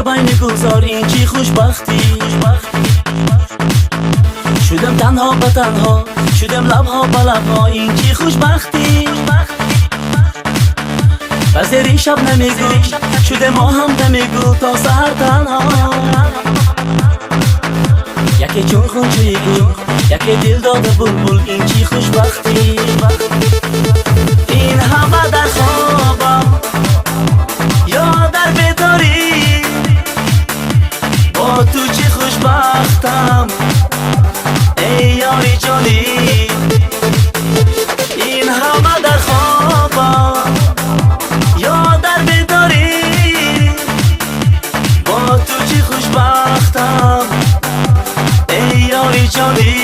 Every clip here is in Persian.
در بین گلزار این چی خوشبختی. شدم تنها به تنها، شدم لبها به لبها، این چی خوشبختی. وزیر شب نمیگو، شده ما هم نمیگو تا سهر تنها. یکی چون خونچه گل، یکی دل داده بلبل، این چی خوشبختی. این همه در خوابم یا در بیداری، با تو چی خوشبختم ای یاری جانی. این همه در خوابم یا در بیداری، با تو چی خوشبختم ای یاری جانی.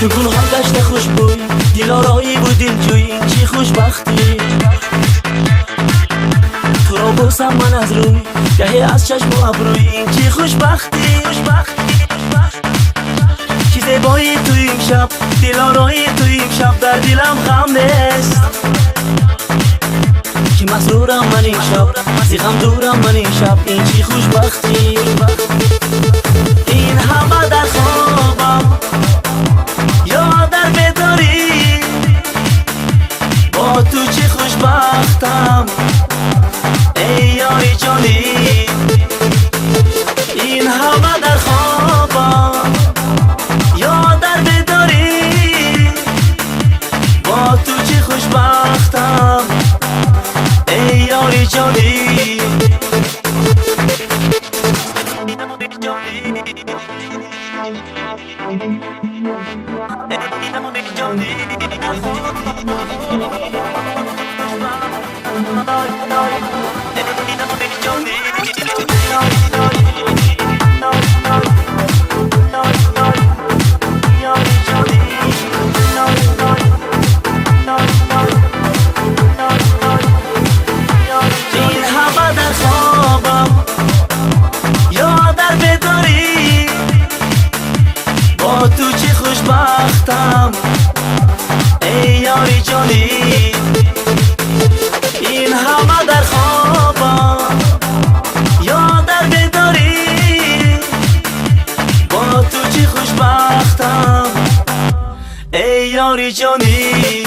چو گل ها گشته خوشبوی، دلارایی و دلجوی، این چی خوشبختی. تو را بوسم من از روی، گهی از چشم و ابروی، این چی خوشبختی. چی زیبایی توی این شب، دلارایی توی این شب، در دلم غم نیست. چی مسرورم من این شب، زی غم دورم من این شب، این چی خوشبختی. این همه در خوابم یا در بیداری، با تو چی خوشبختم ای یاری جانی. این همه در خوابم یا در بیداری، با تو چی خوشبختم ای یاری جانی. این همه در خوابم یا در بیداری، با تو چی خوشبختم ای یاری جانی. این همه در خوابم یا در بیداری، با تو چی خوشبختم ای یاری جانی.